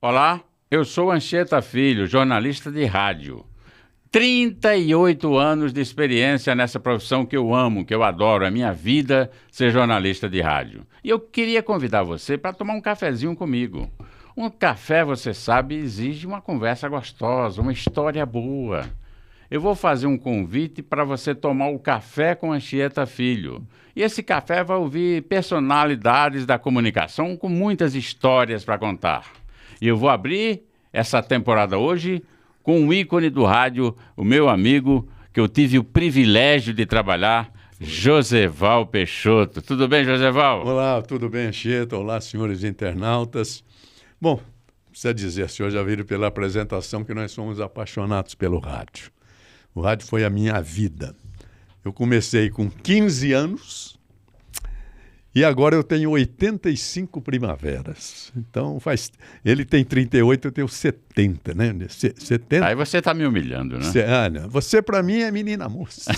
Olá, eu sou Anchieta Filho, jornalista de rádio. 38 anos de experiência nessa profissão que eu amo, que eu adoro, a minha vida ser jornalista de rádio. E eu queria convidar você para tomar um cafezinho comigo. Um café, você sabe, exige uma conversa gostosa, uma história boa. Eu vou fazer um convite para você tomar o café com Anchieta Filho. E esse café vai ouvir personalidades da comunicação com muitas histórias para contar. E eu vou abrir essa temporada hoje com um ícone do rádio, o meu amigo, que eu tive o privilégio de trabalhar, Joseval Peixoto. Tudo bem, Joseval? Olá, tudo bem, Anchieta? Olá, senhores internautas. Bom, precisa dizer, senhor já viram pela apresentação que nós somos apaixonados pelo rádio. O rádio foi a minha vida. Eu comecei com 15 anos e agora eu tenho 85 primaveras. Então, ele tem 38, eu tenho 70, né? 70. Aí você está me humilhando, né? Não. Você, para mim, é menina moça.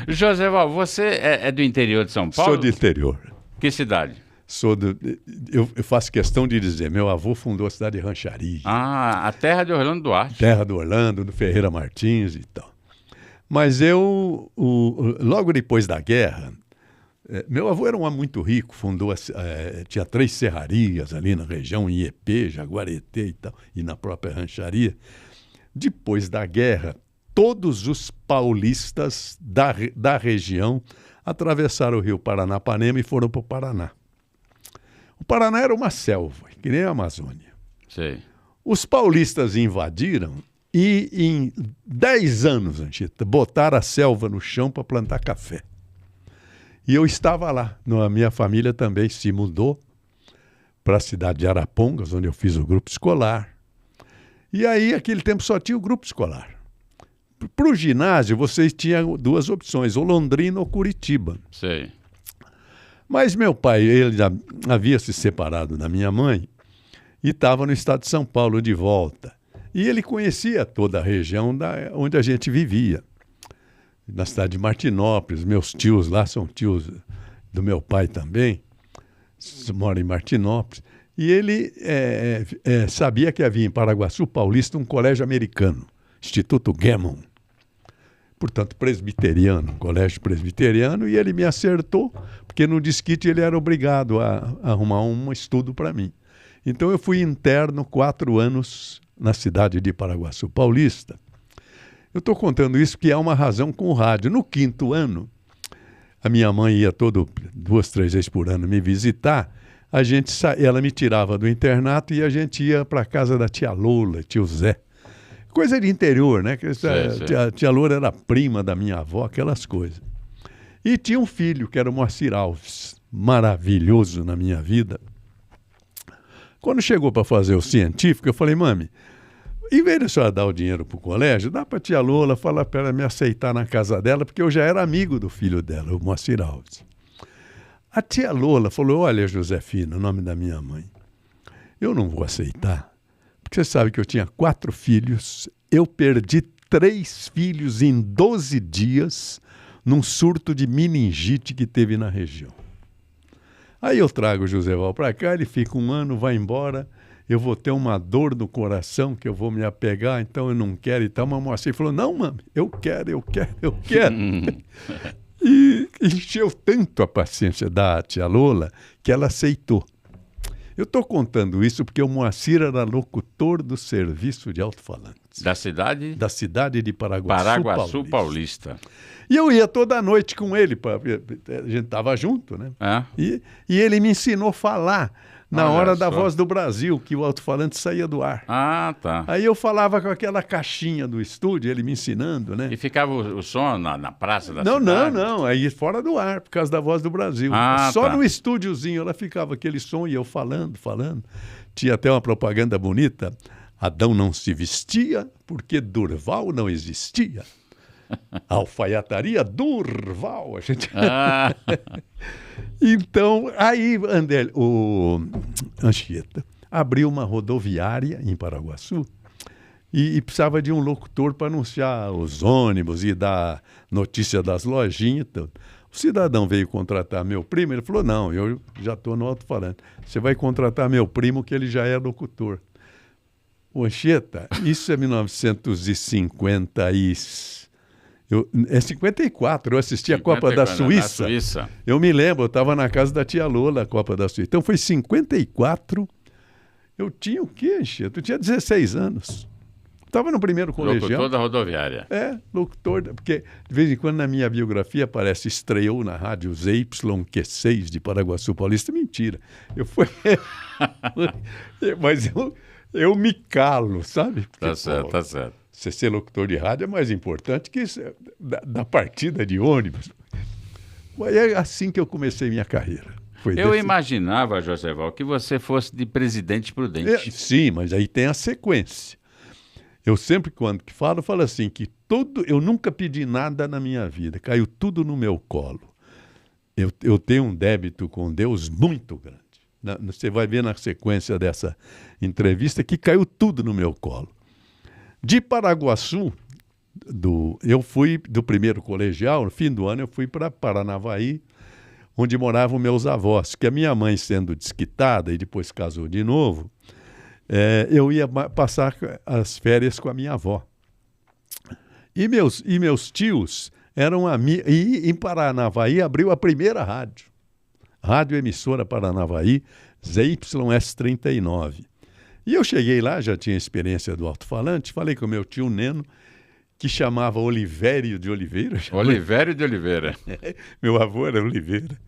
Joseval, você é do interior de São Paulo? Sou do interior. Que cidade? Eu faço questão de dizer, meu avô fundou a cidade de Rancharia. Ah, a terra de Orlando Duarte. Terra do Orlando, do Ferreira Martins e tal. Mas logo depois da guerra, meu avô era um homem muito rico, tinha 3 serrarias ali na região, em Iepê, Jaguareté e tal, e na própria Rancharia. Depois da guerra, todos os paulistas da região atravessaram o rio Paranapanema e foram para o Paraná. O Paraná era uma selva, que nem a Amazônia. Sei. Os paulistas invadiram e em 10 anos, Anchieta, botaram a selva no chão para plantar café. E eu estava lá. A minha família também se mudou para a cidade de Arapongas, onde eu fiz o grupo escolar. E aí, naquele tempo, só tinha o grupo escolar. Para o ginásio, vocês tinham 2 opções, ou Londrina ou Curitiba. Sei. Mas meu pai, ele já havia se separado da minha mãe e estava no estado de São Paulo de volta. E ele conhecia toda a região onde a gente vivia. Na cidade de Martinópolis, meus tios lá são tios do meu pai também, moram em Martinópolis. E ele sabia que havia em Paraguaçu Paulista um colégio americano, Instituto Gammon. Portanto, presbiteriano, colégio presbiteriano, e ele me acertou, porque no disquite ele era obrigado a arrumar um estudo para mim. Então eu fui interno 4 anos na cidade de Paraguaçu Paulista. Eu estou contando isso porque há uma razão com o rádio. No 5º ano, a minha mãe ia 2, 3 vezes por ano me visitar, ela me tirava do internato e a gente ia para a casa da tia Lola, tio Zé. Coisa de interior, né? A tia Loura era prima da minha avó, aquelas coisas. E tinha um filho, que era o Moacir Alves, maravilhoso na minha vida. Quando chegou para fazer o científico, eu falei, mami, em vez de a senhora dar o dinheiro para o colégio, dá para a tia Lola falar para ela me aceitar na casa dela, porque eu já era amigo do filho dela, o Moacir Alves. A tia Lola falou, olha, Josefina, o nome da minha mãe, eu não vou aceitar. Porque você sabe que eu tinha 4 filhos, eu perdi 3 filhos em 12 dias num surto de meningite que teve na região. Aí eu trago o Joseval para cá, ele fica 1 ano, vai embora, eu vou ter uma dor no coração que eu vou me apegar, então eu não quero e tal. Mas o Moacir falou, não, mami, eu quero. E encheu tanto a paciência da tia Lola que ela aceitou. Eu estou contando isso porque o Moacir era locutor do serviço de alto-falantes. Da cidade? Da cidade de Paraguaçu Paulista. E eu ia toda noite com ele, a gente estava junto, né? É? E ele me ensinou a falar na hora da Voz do Brasil, que o alto-falante saía do ar. Ah, tá. Aí eu falava com aquela caixinha do estúdio, ele me ensinando, né? E ficava o som na praça da cidade? Não. Aí fora do ar, por causa da Voz do Brasil. Só no estúdiozinho, ela ficava aquele som e eu falando. Tinha até uma propaganda bonita. Adão não se vestia porque Durval não existia. Alfaiataria Durval. A gente... Então, aí, o Anchieta abriu uma rodoviária em Paraguaçu e precisava de um locutor para anunciar os ônibus e dar notícia das lojinhas. Então, O cidadão veio contratar meu primo, ele falou, não, eu já estou no alto-falante. Você vai contratar meu primo, que ele já é locutor. O Anchieta, isso é 1950 é 54, eu assisti a Copa da Suíça. Eu me lembro, eu estava na casa da tia Lola, a Copa da Suíça. Então foi 54, eu tinha o quê, Anchieta? Eu tinha 16 anos. Estava no primeiro colegial. Locutor da rodoviária. Locutor, porque de vez em quando na minha biografia aparece, estreou na rádio ZYQ6 de Paraguaçu Paulista. Mentira. Mas eu me calo, sabe? Porque, tá certo, tá certo. Você ser locutor de rádio é mais importante que isso, da partida de ônibus. Mas é assim que eu comecei minha carreira. Eu imaginava, Joseval, que você fosse de Presidente Prudente. Sim, mas aí tem a sequência. Eu sempre, quando falo assim, que eu nunca pedi nada na minha vida, caiu tudo no meu colo. Eu tenho um débito com Deus muito grande. Você vai ver na sequência dessa entrevista que caiu tudo no meu colo. De Paraguaçu, eu fui do primeiro colegial, no fim do ano eu fui para Paranavaí, onde moravam meus avós, que a minha mãe, sendo desquitada e depois casou de novo, eu ia passar as férias com a minha avó. E meus tios eram amigos. E em Paranavaí abriu a primeira rádio emissora Paranavaí, ZYS39. E eu cheguei lá, já tinha experiência do alto-falante, falei com o meu tio Neno, que chamava Olivério de Oliveira. Olivério de Oliveira. Meu avô era Oliveira.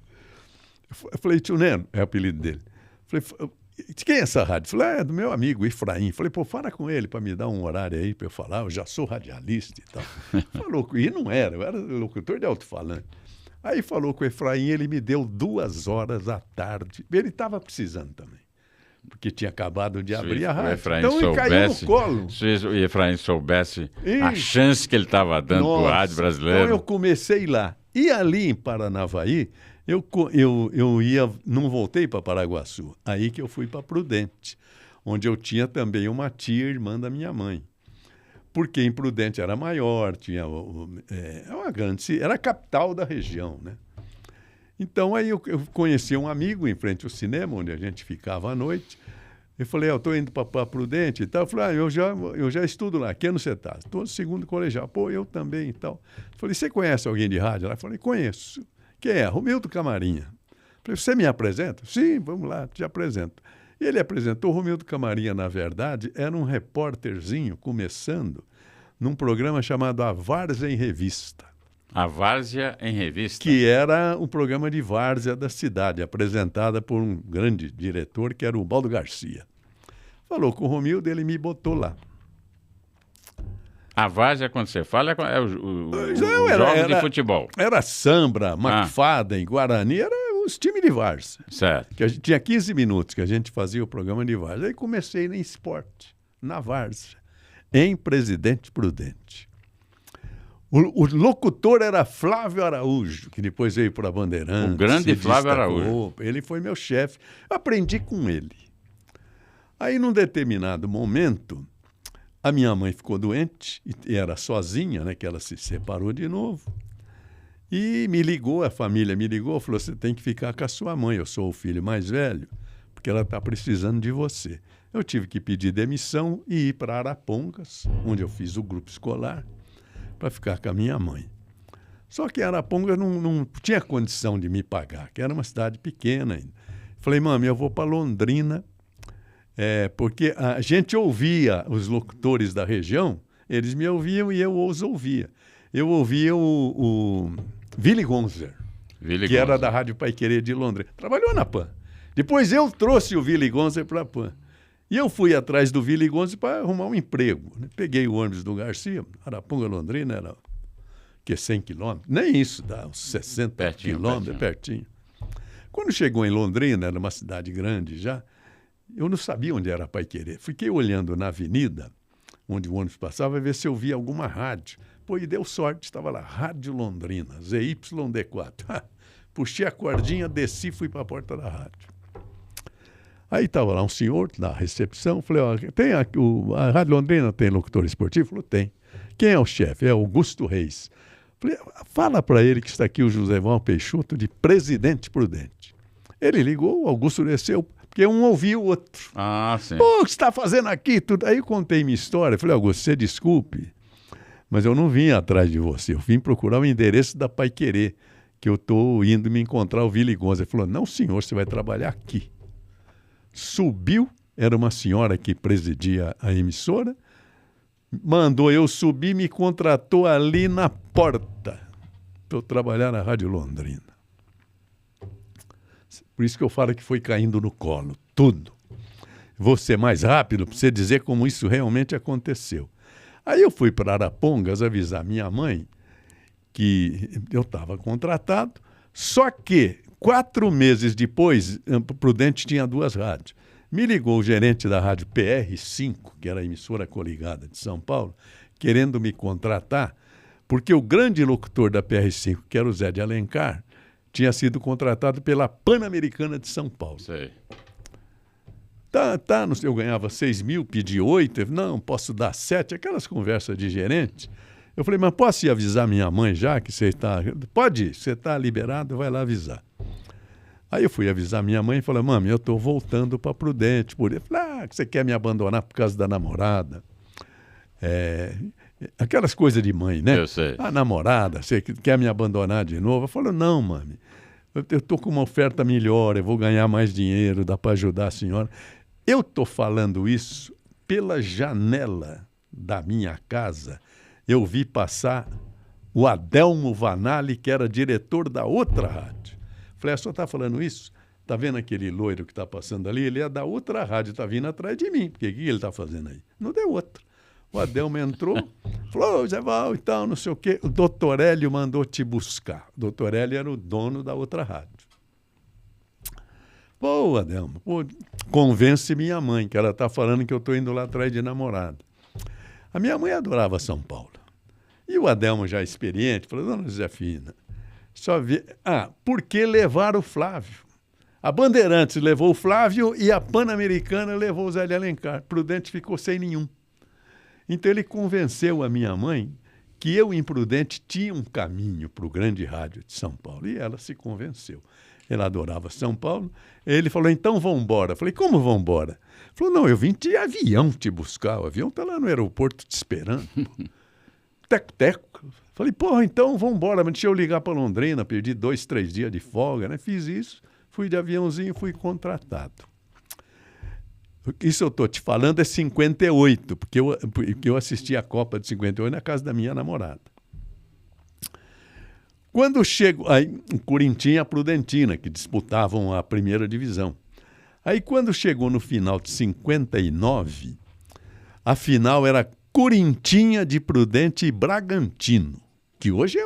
Eu falei, tio Neno, é o apelido dele. Falei, de quem é essa rádio? Falei, é do meu amigo Efraim. Falei, fala com ele para me dar um horário aí para eu falar, eu já sou radialista e tal. Falou, e não era, eu era locutor de alto-falante. Aí falou com o Efraim, ele me deu 2 horas à tarde. Ele estava precisando também, porque tinha acabado de abrir a rádio. Então ele caiu no colo. Se o Efraim soubesse a chance que ele estava dando para o rádio brasileiro. Então eu comecei lá. E ali em Paranavaí, eu não voltei para Paraguaçu. Aí que eu fui para Prudente, onde eu tinha também uma tia, irmã da minha mãe. Porque em Prudente era maior, tinha uma grande, era a capital da região, né? Então aí eu conheci um amigo em frente ao cinema, onde a gente ficava à noite. Eu falei, eu estou indo para Prudente e tal. Eu falei, eu já estudo lá. Que ano você está? Estou no segundo colegial. Pô, eu também e tal. Eu falei, você conhece alguém de rádio lá? Eu falei, conheço. Quem é? Romildo Camarinha. Eu falei, você me apresenta? Sim, vamos lá, te apresento. E ele apresentou. O Romildo Camarinha, na verdade, era um repórterzinho começando num programa chamado A Várzea em Revista. A Várzea em Revista? Que era um programa de várzea da cidade, apresentada por um grande diretor, que era o Baldo Garcia. Falou com o Romildo, ele me botou lá. A Várzea, quando você fala, é os jogos de futebol. Era Sambra, McFadden, Guarani, era os times de várzea. Certo. Que tinha 15 minutos que a gente fazia o programa de várzea. Aí comecei em esporte, na várzea, em Presidente Prudente. O locutor era Flávio Araújo, que depois veio para a Bandeirantes. O grande Flávio Araújo. Ele foi meu chefe. Eu aprendi com ele. Aí, num determinado momento, a minha mãe ficou doente, e era sozinha, né, que ela se separou de novo. E me ligou, a família me ligou, falou, você tem que ficar com a sua mãe, eu sou o filho mais velho, porque ela está precisando de você. Eu tive que pedir demissão e ir para Arapongas, onde eu fiz o grupo escolar, para ficar com a minha mãe. Só que Arapongas não tinha condição de me pagar, que era uma cidade pequena ainda. Falei, mãe, eu vou para Londrina, porque a gente ouvia os locutores da região, eles me ouviam e eu os ouvia. Eu ouvia o Willy Gonzer, que era da Rádio Paiquerê de Londrina. Trabalhou na PAN. Depois eu trouxe o Willy Gonzer para a PAN. E eu fui atrás do Willy Gonzer para arrumar um emprego. Né? Peguei o ônibus do Garcia, Araponga, Londrina, era 100 quilômetros. Nem isso, dá uns 60 quilômetros, pertinho. Quando chegou em Londrina, era uma cidade grande já, eu não sabia onde era Paiquerê. Fiquei olhando na avenida, onde o ônibus passava, ver se eu via alguma rádio. Pô, e deu sorte, estava lá, Rádio Londrina, ZYD4. Puxei a cordinha, desci e fui para a porta da rádio. Aí estava lá um senhor na recepção, falei, ó, a Rádio Londrina tem locutor esportivo? Falou, tem. Quem é o chefe? É Augusto Reis. Falei, fala para ele que está aqui o Joséval Peixoto de Presidente Prudente. Ele ligou, o Augusto desceu, porque um ouvia o outro. Ah, sim. Pô, o que você está fazendo aqui? Tudo. Aí eu contei minha história. Falei, Augusto, você desculpe, mas eu não vim atrás de você. Eu vim procurar o endereço da Paiquerê, que eu estou indo me encontrar o Vili Gonza. Ele falou, não, senhor, você vai trabalhar aqui. Subiu, era uma senhora que presidia a emissora, mandou eu subir, me contratou ali na porta para eu trabalhar na Rádio Londrina. Por isso que eu falo que foi caindo no colo, tudo. Vou ser mais rápido para você dizer como isso realmente aconteceu. Aí eu fui para Arapongas avisar minha mãe que eu estava contratado, só que 4 meses depois, Prudente tinha 2 rádios. Me ligou o gerente da rádio PR5, que era a emissora coligada de São Paulo, querendo me contratar, porque o grande locutor da PR5, que era o Zé de Alencar, tinha sido contratado pela Pan-Americana de São Paulo. Sei. Não sei, eu ganhava 6 mil, pedi 8, não, posso dar 7, aquelas conversas de gerente. Eu falei, mas posso ir avisar minha mãe já que você está... Pode ir, você está liberado, vai lá avisar. Aí eu fui avisar minha mãe e falei, mãe, eu estou voltando para Prudente. Eu falei, que você quer me abandonar por causa da namorada? Aquelas coisas de mãe, né? Eu sei. A namorada, você quer me abandonar de novo? Eu falei, não, mãe, eu estou com uma oferta melhor, eu vou ganhar mais dinheiro, dá para ajudar a senhora. Eu estou falando isso pela janela da minha casa. Eu vi passar o Adelmo Vanali, que era diretor da outra rádio. Falei, só está falando isso? Está vendo aquele loiro que está passando ali? Ele é da outra rádio, está vindo atrás de mim. Porque o que ele está fazendo aí? Não deu outra. O Adelmo entrou, falou, Zé Val e tal, não sei o quê. O doutor Hélio mandou te buscar. O doutor Hélio era o dono da outra rádio. Pô, Adelmo, convence minha mãe, que ela está falando que eu estou indo lá atrás de namorada. A minha mãe adorava São Paulo. E o Adelmo, já experiente, falou, dona Josefina, por que levar o Flávio? A Bandeirantes levou o Flávio e a Pan-Americana levou o Zé de Alencar. Prudente ficou sem nenhum. Então ele convenceu a minha mãe que eu, em Prudente, tinha um caminho para o grande rádio de São Paulo. E ela se convenceu. Ela adorava São Paulo. Ele falou, então vamos embora. Falei, como vamos embora? Falou, não, eu vim de avião te buscar. O avião está lá no aeroporto te esperando. Teco-teco. Falei, então vamos embora. Mas deixa eu ligar para Londrina, perdi 2, 3 dias de folga, né? Fiz isso, fui de aviãozinho, fui contratado. Isso eu estou te falando é 58, porque eu assisti a Copa de 58 na casa da minha namorada. Quando chego, aí Corinthians e a Prudentina, que disputavam a primeira divisão. Aí quando chegou no final de 59, a final era Corinthians de Prudente e Bragantino, que hoje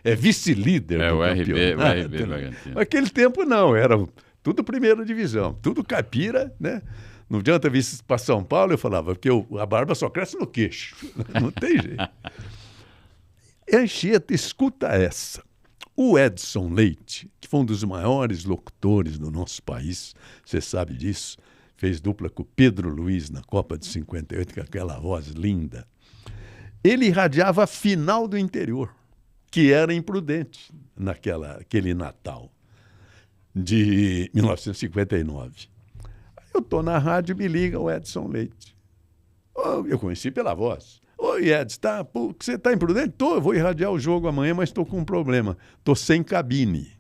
é vice-líder do campeonato. O RB Bragantino. Naquele tempo não, era tudo primeira divisão, tudo caipira, né? Não adianta vir para São Paulo, eu falava, porque a barba só cresce no queixo, não tem jeito. Anchieta, escuta essa. O Edson Leite, que foi um dos maiores locutores do nosso país, você sabe disso, fez dupla com o Pedro Luiz na Copa de 58, com aquela voz linda. Ele irradiava a final do interior, que era imprudente naquele Natal de 1959. Aí eu estou na rádio, me liga o Edson Leite. Eu conheci pela voz. Oi, Edson, você está imprudente? Tô, eu vou irradiar o jogo amanhã, mas estou com um problema. Estou sem cabine.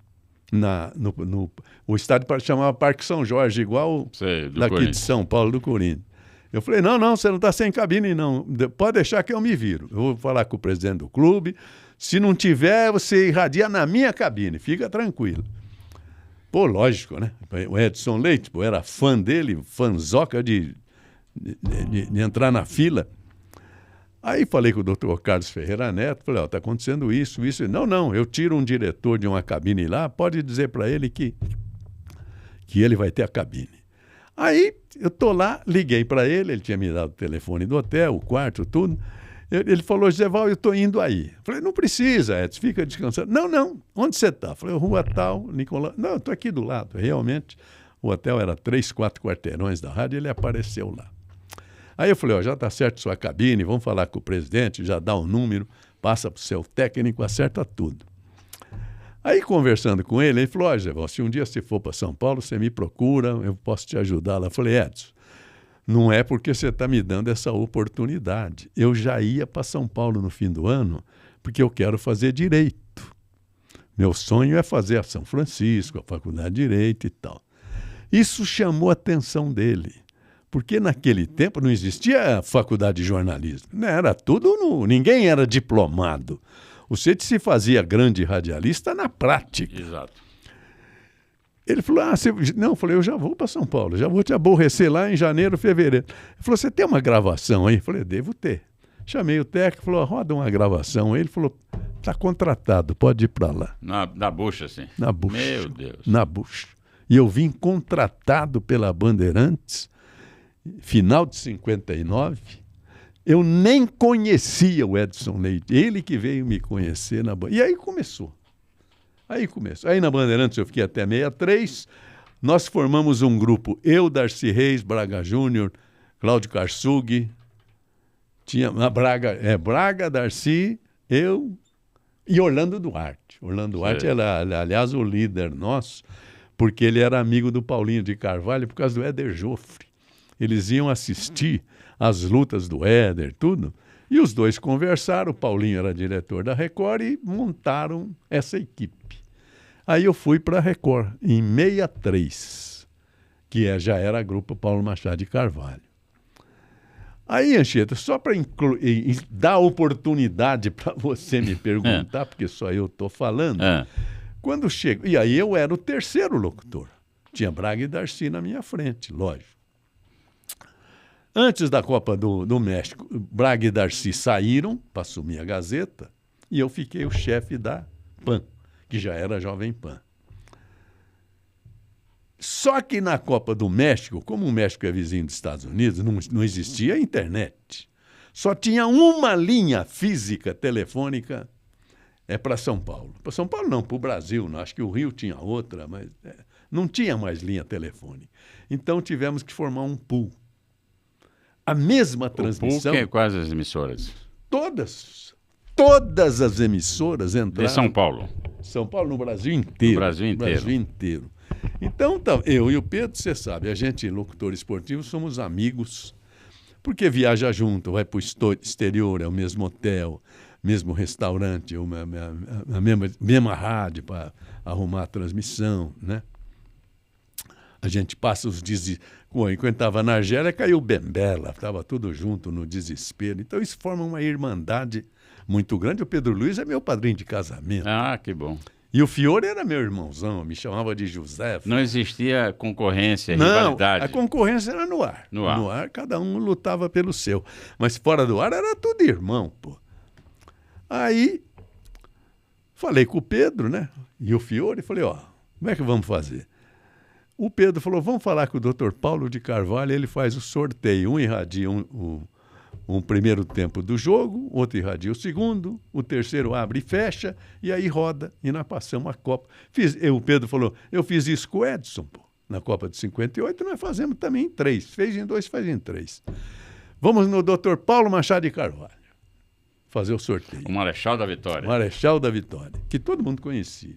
O estádio chamava Parque São Jorge, igual daqui de São Paulo, do Corinthians. Eu falei, não, você não está sem cabine, não. Pode deixar que eu me viro. Eu vou falar com o presidente do clube. Se não tiver, você irradia na minha cabine. Fica tranquilo. Pô, lógico, né? O Edson Leite, era fã dele, fãzoca de entrar na fila. Aí falei com o doutor Carlos Ferreira Neto, falei, está acontecendo isso. Não, eu tiro um diretor de uma cabine lá, pode dizer para ele que ele vai ter a cabine. Aí eu estou lá, liguei para ele tinha me dado o telefone do hotel, o quarto, tudo. Ele falou, Zé Val, eu estou indo aí. Falei, não precisa, Edson, fica descansando. Não, onde você está? Falei, rua tal, Nicolás. Não, eu estou aqui do lado. Realmente, o hotel era 3, 4 quarteirões da rádio, ele apareceu lá. Aí eu falei, já está certo sua cabine, vamos falar com o presidente, já dá o número. passa para o seu técnico, acerta tudo. Aí, conversando com ele, ele falou, ó, Zé, se um dia você for para São Paulo, você me procura, eu posso te ajudar lá. Eu falei, Edson, não é porque você está me dando essa oportunidade. Eu já ia para São Paulo no fim do ano, porque eu quero fazer direito. Meu sonho é fazer a São Francisco, a Faculdade de Direito e tal. Isso chamou a atenção dele, porque naquele tempo não existia a Faculdade de Jornalismo. Era tudo, ninguém era diplomado. Você se fazia grande radialista na prática. Exato. Ele falou, não, eu falei, eu já vou para São Paulo, já vou te aborrecer lá em janeiro, fevereiro. Ele falou, você tem uma gravação aí? Eu falei, devo ter. Chamei o técnico, falou, roda uma gravação aí. Ele falou, está contratado, pode ir para lá. Na bucha, sim. Na bucha. Meu Deus. Na bucha. E eu vim contratado pela Bandeirantes, final de 59. Eu nem conhecia o Edson Leite, ele que veio me conhecer na Bandeirantes. E aí começou. Aí na Bandeirantes eu fiquei até 63. Nós formamos um grupo, eu, Darcy Reis, Braga Júnior, Cláudio Karsug, tinha a Braga, Darcy, eu e Orlando Duarte. Orlando Duarte era, aliás, o líder nosso, porque ele era amigo do Paulinho de Carvalho por causa do Éder Joffre. Eles iam assistir às lutas do Éder, tudo, e os dois conversaram. O Paulinho era diretor da Record e montaram essa equipe. Aí eu fui para a Record, em 63, que já era Grupo Paulo Machado de Carvalho. Aí, Anchieta, só para dar oportunidade para você me perguntar, porque só eu estou falando, quando chego... E aí eu era o terceiro locutor. Tinha Braga e Darcy na minha frente, lógico. Antes da Copa do México, Braga e Darcy saíram para assumir a Gazeta e eu fiquei o chefe da PAN, que já era Jovem Pan. Só que na Copa do México, como o México é vizinho dos Estados Unidos, não existia internet. Só tinha uma linha física telefônica para São Paulo. Para São Paulo não, para o Brasil. Não. Acho que o Rio tinha outra, mas não tinha mais linha telefônica. Então tivemos que formar um pool. A mesma transmissão... O pool, quais as emissoras? Todas as emissoras entraram... De São Paulo. São Paulo, no Brasil inteiro. No Brasil inteiro. Brasil inteiro. Então, eu e o Pedro, você sabe, a gente, locutor esportivo, somos amigos, porque viaja junto, vai para o exterior, é o mesmo hotel, mesmo restaurante, a mesma rádio para arrumar a transmissão, né? A gente passa os dias... Quando estava na Argélia, caiu o Bembela, estava tudo junto no desespero. Então, isso forma uma irmandade muito grande. O Pedro Luiz é meu padrinho de casamento. Ah, que bom. E o Fiore era meu irmãozão, me chamava de José. Não existia concorrência, rivalidade? Não, a concorrência era no ar. No ar. No ar, cada um lutava pelo seu. Mas fora do ar era tudo irmão, pô. Aí, falei com o Pedro, né? E o Fiore, falei, ó, como é que vamos fazer? O Pedro falou, vamos falar com o Dr. Paulo de Carvalho, ele faz o sorteio. Um irradia um primeiro tempo do jogo, outro irradia o segundo, o terceiro abre e fecha, e aí roda, e nós passamos a Copa. O Pedro falou, eu fiz isso com o Edson, pô, na Copa de 58, nós fazemos também em 3. Fez em 2, faz em 3. Vamos no Dr. Paulo Machado de Carvalho fazer o sorteio. O Marechal da Vitória. O Marechal da Vitória, que todo mundo conhecia.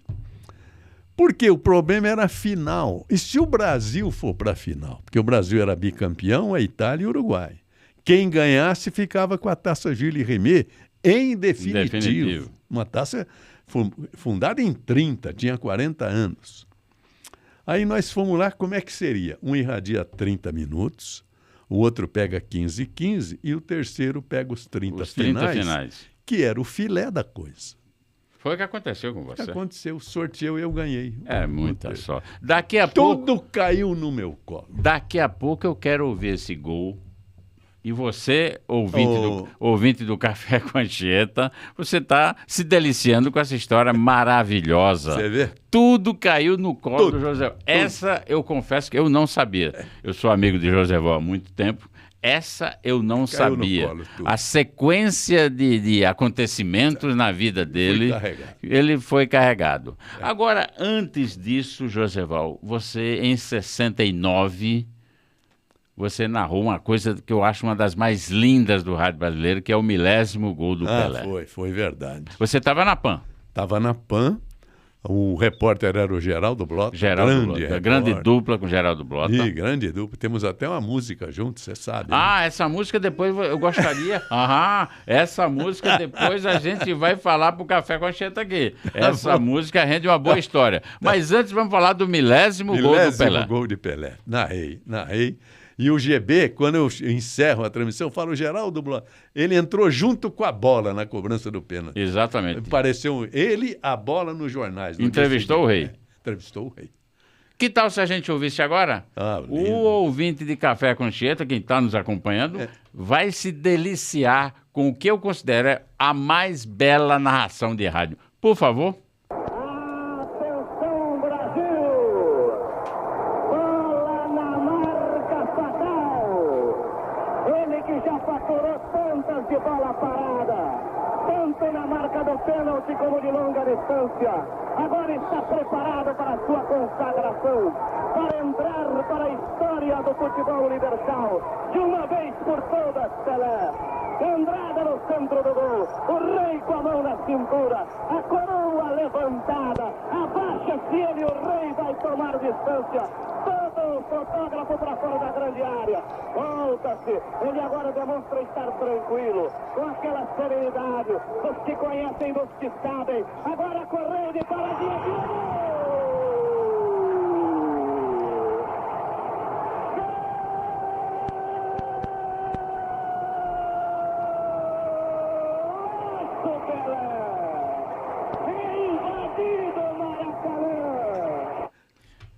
Porque o problema era a final. E se o Brasil for para a final? Porque o Brasil era bicampeão, a Itália e o Uruguai. Quem ganhasse ficava com a taça Gilles Rimet em definitivo. Uma taça fundada em 30, tinha 40 anos. Aí nós fomos lá, como é que seria? Um irradia 30 minutos, o outro pega 15 e o terceiro pega os 30 finais, que era o filé da coisa. Foi o que aconteceu com você. O que aconteceu, sorteio eu ganhei. Muita só. Daqui a Tudo pouco... caiu no meu colo. Daqui a pouco eu quero ouvir esse gol. E você, ouvinte do Café com Anchieta, você está se deliciando com essa história maravilhosa. Você vê? Tudo caiu no colo do José. Essa eu confesso que eu não sabia. Eu sou amigo de José Vó há muito tempo. Essa eu não sabia. A sequência de acontecimentos na vida dele, ele foi carregado. Agora, antes disso, José Val, você em 69... você narrou uma coisa que eu acho uma das mais lindas do rádio brasileiro, que é o 1000º gol do Pelé. Foi verdade. Você estava na PAN. Estava na PAN, o repórter era o Geraldo Blota. Grande dupla com Geraldo Blota. E grande dupla. Temos até uma música junto, você sabe. Né? Essa música depois eu gostaria... essa música depois a gente vai falar pro Café com Anchieta aqui. Essa música rende uma boa história. Mas antes vamos falar do 1000º gol do Pelé. 1000º gol de Pelé. Narrei. E o GB, quando eu encerro a transmissão, eu falo, Geraldo Blota, ele entrou junto com a bola na cobrança do pênalti. Exatamente. Pareceu ele, a bola nos jornais. Entrevistou o rei. Entrevistou o rei. Que tal se a gente ouvisse agora? O ouvinte de Café com Anchieta, quem está nos acompanhando, vai se deliciar com o que eu considero a mais bela narração de rádio. Por favor. De bola parada, tanto na marca do pênalti como de longa distância. Agora está preparado para a sua consagração, para entrar para a história do futebol universal. De uma vez por todas, Pelé. Andrada no centro do gol, o rei com a mão na cintura, a coroa levantada, abaixa-se ele, o rei vai tomar distância. Todo o fotógrafo para fora da grande área. Volta-se, ele agora demonstra estar tranquilo, com aquela serenidade dos que conhecem, dos que sabem. Agora correu de paradinha de gol!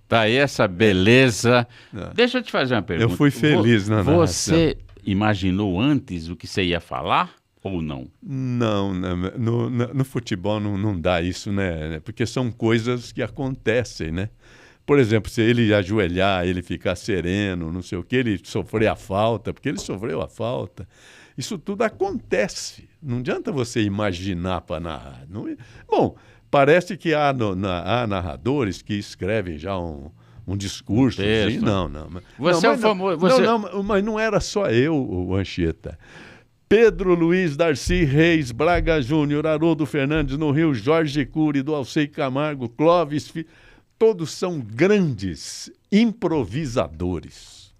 Tá aí essa beleza. Deixa eu te fazer uma pergunta. Eu fui feliz na narração. Você imaginou antes o que você ia falar ou não? Não, no futebol não dá isso, né? Porque são coisas que acontecem, né? Por exemplo, se ele ajoelhar, ele ficar sereno, não sei o que, ele sofrer a falta, porque ele sofreu a falta. Isso tudo acontece. Não adianta você imaginar para narrar. Bom, parece que há narradores que escrevem já um discurso. Assim. Não. Você é o famoso... Mas não era só eu, o Anchieta. Pedro Luiz Darcy Reis, Braga Júnior, Haroldo Fernandes no Rio, Jorge Cury, do Alcei Camargo, Clóvis... Todos são grandes improvisadores.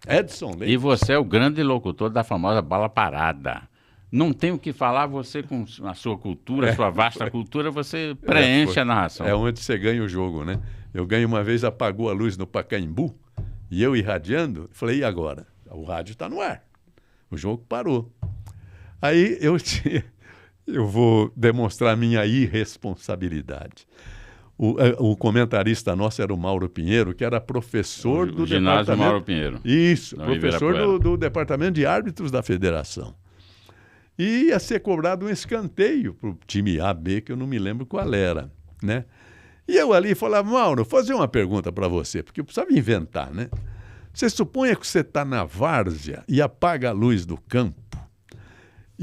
Edson Leite. E você é o grande locutor da famosa bola parada. Não tem o que falar, você com a sua cultura, a sua vasta cultura, você preenche a narração. É onde você ganha o jogo, né? Eu ganhei uma vez, apagou a luz no Pacaembu, e eu irradiando, falei, e agora? O rádio está no ar. O jogo parou. Aí eu vou demonstrar minha irresponsabilidade. O comentarista nosso era o Mauro Pinheiro, que era professor do ginásio Mauro Pinheiro. Isso, professor do departamento de árbitros da federação. E ia ser cobrado um escanteio para o time A, B, que eu não me lembro qual era, né? E eu ali falava, Mauro, vou fazer uma pergunta para você, porque eu precisava inventar, né? Você suponha que você está na várzea e apaga a luz do campo,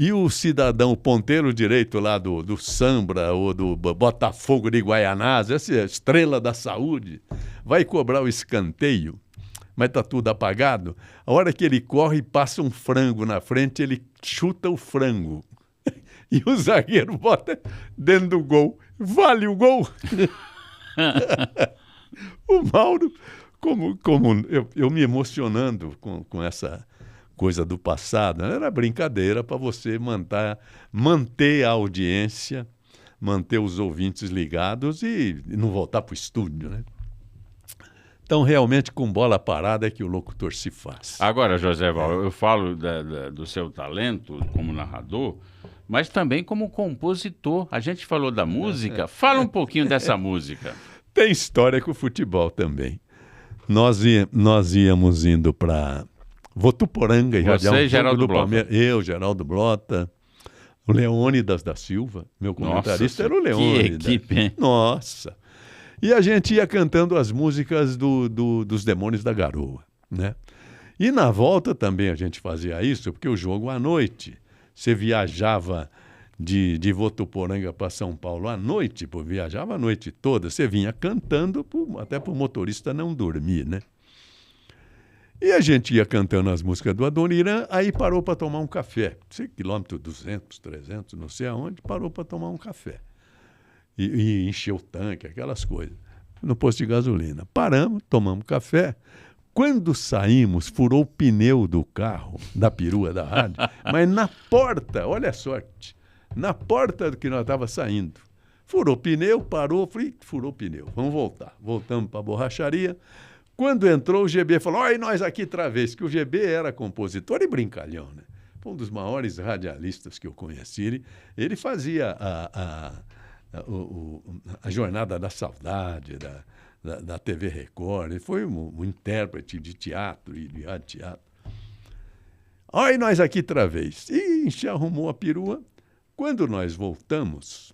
e o cidadão, o ponteiro direito lá do Sambra ou do Botafogo de Guaianás, essa estrela da saúde, vai cobrar o escanteio, mas está tudo apagado. A hora que ele corre e passa um frango na frente, ele chuta o frango. E o zagueiro bota dentro do gol. Vale o gol! O Mauro, como eu me emocionando com essa coisa do passado, era brincadeira para você manter a audiência, manter os ouvintes ligados e não voltar para o estúdio, né? Então, realmente, com bola parada é que o locutor se faz. Agora, José Val, eu falo do seu talento como narrador, mas também como compositor. A gente falou da música, fala um pouquinho dessa música. Tem história com o futebol também. Nós íamos indo para Votuporanga, Você e Geraldo Blota. Palmeiras. Eu, Geraldo Blota, o Leônidas da Silva, meu comentarista era o Leônidas. Que equipe, hein? Nossa! E a gente ia cantando as músicas dos Demônios da Garoa, né? E na volta também a gente fazia isso, porque o jogo à noite, você viajava de Votuporanga para São Paulo à noite, viajava a noite toda, você vinha cantando até para o motorista não dormir, né? E a gente ia cantando as músicas do Adoniran, aí parou para tomar um café. Não sei, quilômetro 200, 300, não sei aonde, parou para tomar um café. E encheu o tanque, aquelas coisas. No posto de gasolina. Paramos, tomamos café. Quando saímos, furou o pneu do carro, da perua da rádio, mas na porta, olha a sorte, na porta do que nós estávamos saindo. Furou o pneu, parou, falei, furou o pneu, vamos voltar. Voltamos para a borracharia. Quando entrou, o GB falou, olha nós aqui outra vez, que o GB era compositor e brincalhão, né? Foi um dos maiores radialistas que eu conheci. Ele fazia a Jornada da Saudade, da TV Record. Ele foi um intérprete de teatro e de radioteatro. Olha nós aqui outra vez. E a gente arrumou a perua. Quando nós voltamos,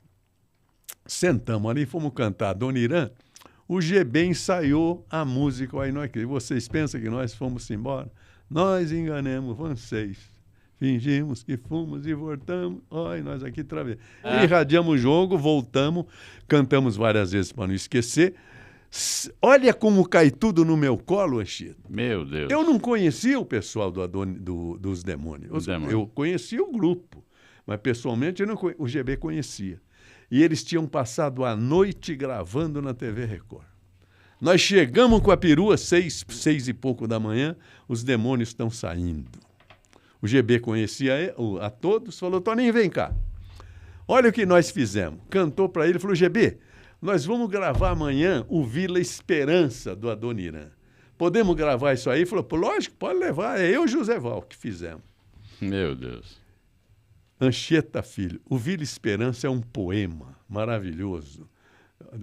sentamos ali, fomos cantar Adoniran. O GB ensaiou a música. Aí nós, vocês pensam que nós fomos embora? Nós enganamos vocês. Fingimos que fomos e voltamos. Olha, nós aqui outra vez. Irradiamos o jogo, voltamos, cantamos várias vezes para não esquecer. Olha como cai tudo no meu colo, Anchieta. Meu Deus. Eu não conhecia o pessoal dos Demônios. Eu conhecia o grupo, mas pessoalmente o GB conhecia. E eles tinham passado a noite gravando na TV Record. Nós chegamos com a perua, 6 e pouco da manhã, os Demônios estão saindo. O GB conhecia a todos, falou, Toninho, vem cá. Olha o que nós fizemos. Cantou para ele, falou, GB, nós vamos gravar amanhã o Vila Esperança do Adoniran. Podemos gravar isso aí? Ele falou, lógico, pode levar. É eu e o José Val que fizemos. Meu Deus. Anchieta Filho, o Vila Esperança é um poema maravilhoso,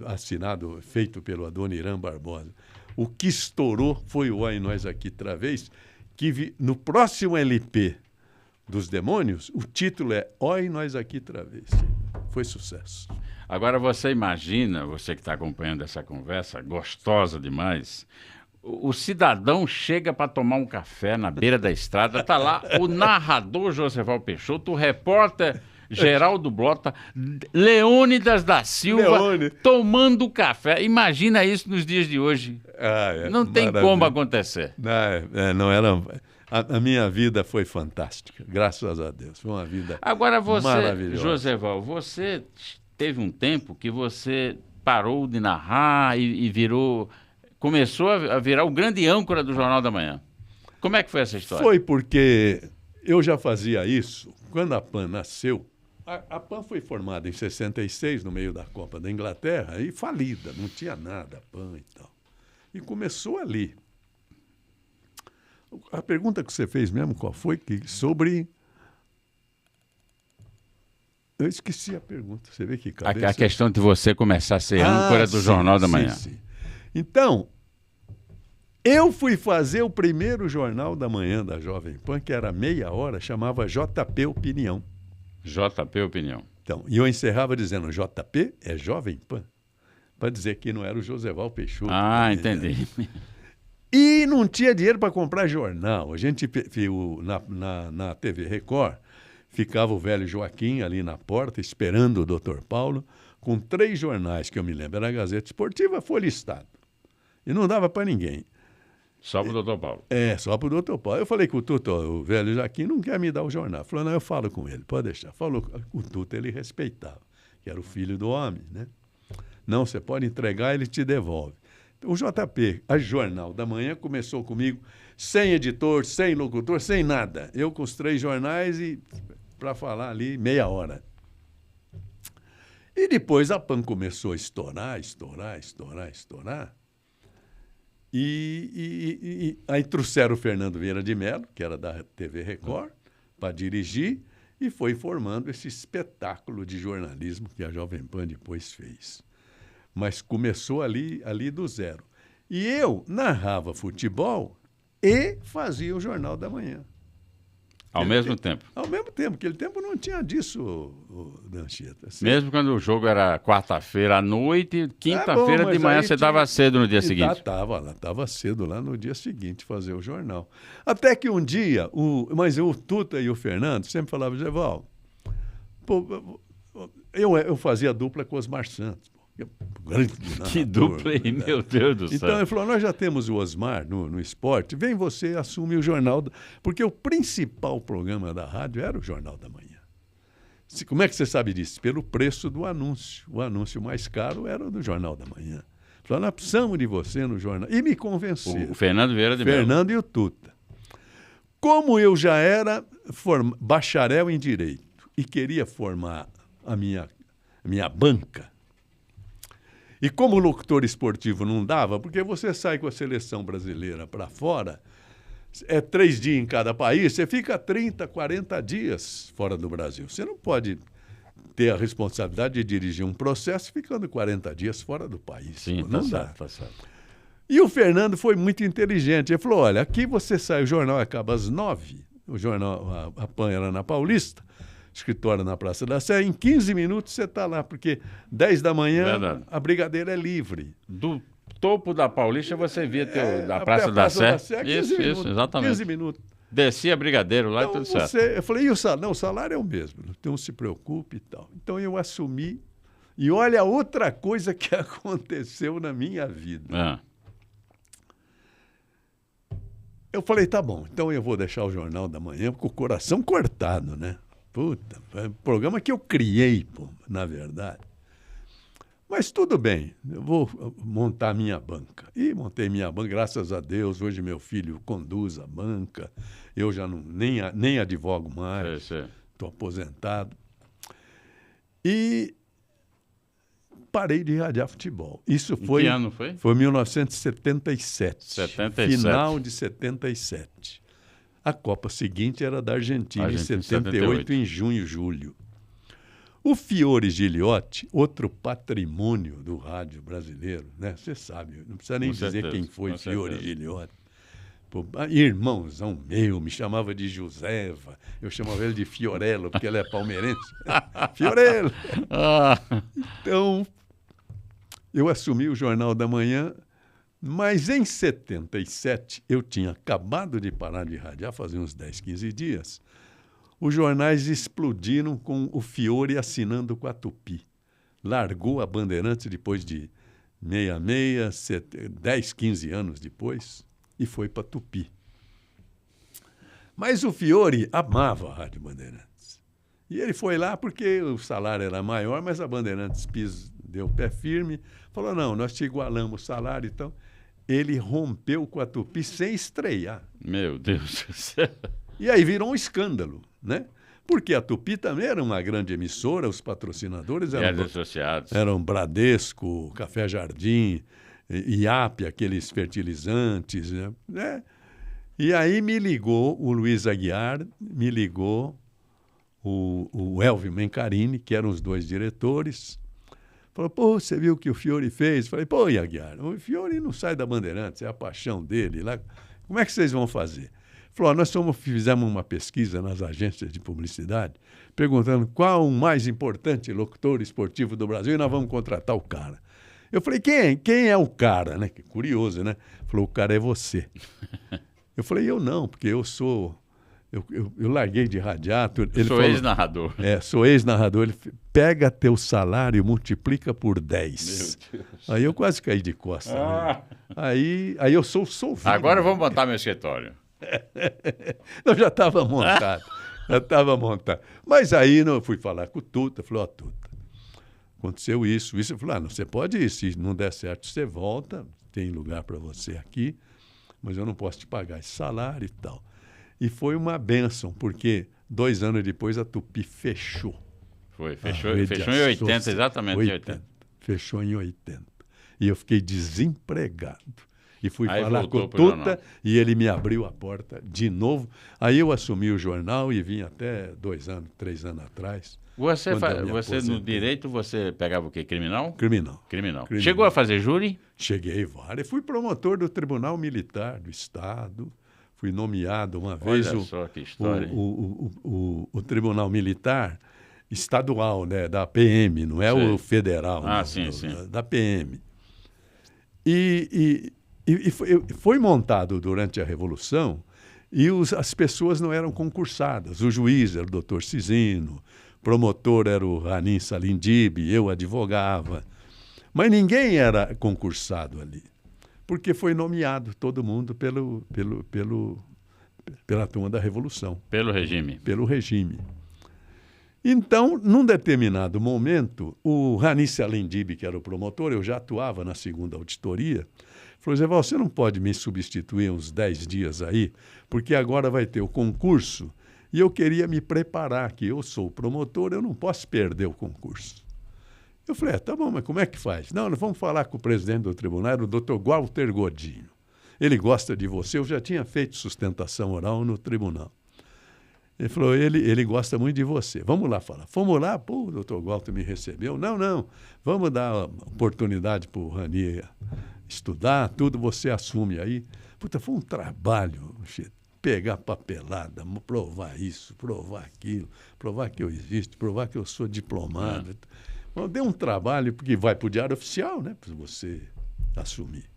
assinado, feito pelo Adoniran Barbosa. O que estourou foi o Ai Nós Aqui Outra Vez, que no próximo LP dos Demônios, o título é Oi Nós Aqui Outra Vez. Foi sucesso. Agora você imagina, você que está acompanhando essa conversa, gostosa demais, o cidadão chega para tomar um café na beira da estrada, está lá o narrador Josival Peixoto, o repórter Geraldo Blota, Leônidas da Silva, tomando café. Imagina isso nos dias de hoje. Não tem como acontecer. Não era... A minha vida foi fantástica, graças a Deus. Foi uma vida maravilhosa. Josival, você teve um tempo que você parou de narrar e virou... Começou a virar o grande âncora do Jornal da Manhã. Como é que foi essa história? Foi porque eu já fazia isso quando a PAN nasceu. A PAN foi formada em 66, no meio da Copa da Inglaterra, e falida, não tinha nada, a PAN e tal. E começou ali. A pergunta que você fez mesmo, qual foi? Sobre... Eu esqueci a pergunta, você vê que cabeça... A questão de você começar a ser âncora do Jornal da Manhã. Sim. Então, eu fui fazer o primeiro Jornal da Manhã da Jovem Pan, que era meia hora, chamava JP Opinião. JP Opinião. Então, e eu encerrava dizendo, JP é Jovem Pan, para dizer que não era o Josival Peixoto. Entendi. E não tinha dinheiro para comprar jornal. A gente, na TV Record, ficava o velho Joaquim ali na porta, esperando o Dr. Paulo, com 3 jornais, que eu me lembro, era a Gazeta Esportiva, Folha e Estado. E não dava para ninguém. Só para o Dr. Paulo. Só para o Dr. Paulo. Eu falei com o Tuto, o velho Joaquim não quer me dar o jornal. Falou, não, eu falo com ele, pode deixar. Falou, o Tuto ele respeitava, que era o filho do homem, né? Não, você pode entregar, ele te devolve. O JP, a Jornal da Manhã, começou comigo sem editor, sem locutor, sem nada. Eu com os 3 jornais e para falar ali meia hora. E depois a PAN começou a estourar. E aí trouxeram o Fernando Vieira de Mello, que era da TV Record, para dirigir, e foi formando esse espetáculo de jornalismo que a Jovem Pan depois fez. Mas começou ali do zero. E eu narrava futebol e fazia o Jornal da Manhã. Ao mesmo tempo? Ao mesmo tempo. Naquele tempo não tinha disso, Anchieta. Assim. Mesmo quando o jogo era quarta-feira à noite, quinta-feira de manhã você estava cedo no dia seguinte? Estava cedo lá no dia seguinte fazer o jornal. Até que um dia, mas o Tuta e o Fernando sempre falavam, Geval, eu fazia dupla com os Osmar Santos. Grande Que dupla, hein? Meu Deus do céu. Então ele falou, nós já temos o Osmar no esporte, vem você assume o Jornal, porque o principal programa da rádio era o Jornal da Manhã. Como é que você sabe disso? Pelo preço do anúncio. O anúncio mais caro era o do Jornal da Manhã. Falou, nós precisamos de você no jornal. E me convenceram. O Fernando Vieira de Mello. Fernando e o Tuta. Como eu já era bacharel em Direito e queria formar a minha banca, e como locutor esportivo não dava, porque você sai com a seleção brasileira para fora, é 3 dias em cada país, você fica 30, 40 dias fora do Brasil. Você não pode ter a responsabilidade de dirigir um processo ficando 40 dias fora do país. Sim, não tá dá. certo, tá certo. E o Fernando foi muito inteligente. Ele falou, olha, aqui você sai, o jornal acaba às 9h, o jornal, a PAN era na Paulista, escritório na Praça da Sé, em 15 minutos você está lá, porque 10 da manhã Verdade. a brigadeira é livre. Do topo da Paulista você via da Praça da Sé. 15 minutos, Isso, exatamente. 15 minutos. Descia Brigadeiro lá e tudo certo. Eu falei, e o salário? Não, o salário é o mesmo, não se preocupe e tal. Então eu assumi, e olha outra coisa que aconteceu na minha vida. Eu falei, tá bom, então eu vou deixar o Jornal da Manhã com o coração cortado, né? Puta, é um programa que eu criei, pô, na verdade. Mas tudo bem, eu vou montar minha banca. E montei minha banca, graças a Deus. Hoje meu filho conduz a banca. Eu já nem advogo mais, estou aposentado. E parei de radiar futebol. Isso foi... Em que ano foi? Foi 1977. 77. Final de 77. A Copa seguinte era da Argentina, em 78, em junho, julho. O Fiore Giliotti, outro patrimônio do rádio brasileiro, né? Você sabe, não precisa nem dizer quem foi Fiore Giliotti. Pô, irmãozão meu, me chamava de Josefa, eu chamava ele de Fiorello, porque ele é palmeirense. Fiorello! Então, eu assumi o Jornal da Manhã, mas em 77, eu tinha acabado de parar de radiar, fazia uns 10, 15 dias. Os jornais explodiram com o Fiore assinando com a Tupi. Largou a Bandeirantes depois de 10, 15 anos depois e foi para a Tupi. Mas o Fiore amava a Rádio Bandeirantes. E ele foi lá porque o salário era maior, mas a Bandeirantes deu pé firme, falou, não, nós te igualamos o salário, então ele rompeu com a Tupi sem estrear. Meu Deus do céu. E aí virou um escândalo, né? Porque a Tupi também era uma grande emissora, os patrocinadores eram Bradesco, Café Jardim, IAP, aqueles fertilizantes, né? E aí me ligou o Luiz Aguiar, me ligou o Elvio Mencarini, que eram os 2 diretores. Falou, pô, você viu o que o Fiore fez? Falei, pô, Aguiar, o Fiore não sai da Bandeirantes, é a paixão dele lá. Como é que vocês vão fazer? Falou, nós fizemos uma pesquisa nas agências de publicidade, perguntando qual o mais importante locutor esportivo do Brasil e nós vamos contratar o cara. Eu falei, quem é o cara? Né? Que curioso, né? Falou, o cara é você. Eu falei, eu não, porque eu sou... Eu larguei de radiar. Ele sou ex-narrador. Sou ex-narrador. Ele pega teu salário e multiplica por 10. Aí eu quase caí de costas. Né? Aí eu sou vivo. Agora vamos montar meu escritório. Não, já estava montado. Mas aí eu fui falar com o Tuta. Falei, Tuta, aconteceu isso. Eu falei, não, você pode ir. Se não der certo, você volta. Tem lugar para você aqui. Mas eu não posso te pagar esse salário e tal. E foi uma bênção, porque 2 anos depois a Tupi fechou. Fechou em 80, exatamente 80. Fechou em 80. E eu fiquei desempregado. E fui aí falar com o Tuta e ele me abriu a porta de novo. Aí eu assumi o jornal e vim até 2 anos, 3 anos atrás. Você no direito, você pegava o quê? Criminal? Criminal. Chegou a fazer júri? Cheguei, fui promotor do Tribunal Militar do Estado. Fui nomeado uma vez. Olha só que história. O Tribunal Militar Estadual, né, da PM, não é o federal. Sim. Da PM. E foi montado durante a Revolução e as pessoas não eram concursadas. O juiz era o doutor Cisino, promotor era o Ranin Salindib, eu advogava. Mas ninguém era concursado ali, porque foi nomeado todo mundo pela turma da Revolução. Pelo regime. Pelo regime. Então, num determinado momento, o Rani Salendib, que era o promotor, eu já atuava na segunda auditoria, falou, Zé Val, você não pode me substituir uns 10 dias aí, porque agora vai ter o concurso e eu queria me preparar, que eu sou o promotor, eu não posso perder o concurso. Eu falei, tá bom, mas como é que faz? Não, nós vamos falar com o presidente do tribunal, era o Dr. Walter Godinho. Ele gosta de você, eu já tinha feito sustentação oral no tribunal. Ele falou, ele gosta muito de você. Vamos lá falar. Fomos lá, pô, o doutor Walter me recebeu. Não, vamos dar oportunidade para o Rani estudar, tudo você assume aí. Puta, foi um trabalho, pegar papelada, provar isso, provar aquilo, provar que eu existo, provar que eu sou diplomado. Bom, deu um trabalho, porque vai para o Diário Oficial, né, para você assumir.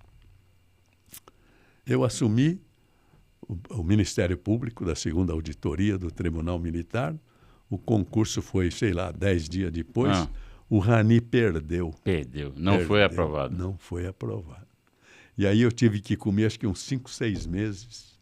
Eu assumi o Ministério Público da segunda auditoria do Tribunal Militar. O concurso foi, 10 dias depois. O Rani perdeu. Não foi aprovado. Não foi aprovado. E aí eu tive que comer acho que uns 5, 6 meses,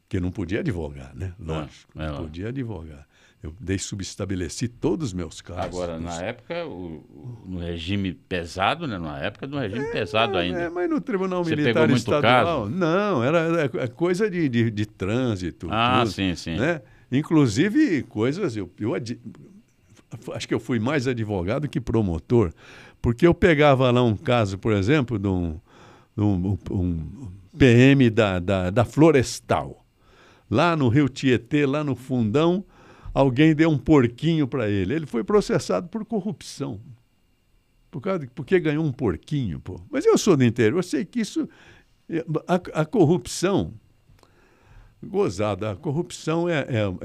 porque não podia advogar, né? Lógico, não podia advogar. Eu subestabeleci todos os meus casos. Agora, na época, no regime pesado, né? Na época do regime pesado ainda. Mas no Tribunal Você Militar pegou muito Estadual, caso? não, era coisa de trânsito. Tudo, sim. Né? Inclusive, coisas... acho que eu fui mais advogado que promotor, porque eu pegava lá um caso, por exemplo, de um PM da Florestal. Lá no Rio Tietê, lá no Fundão, alguém deu um porquinho para ele. Ele foi processado por corrupção. Porque ganhou um porquinho, pô. Mas eu sou do interior, eu sei que isso... A corrupção... Gozada, a corrupção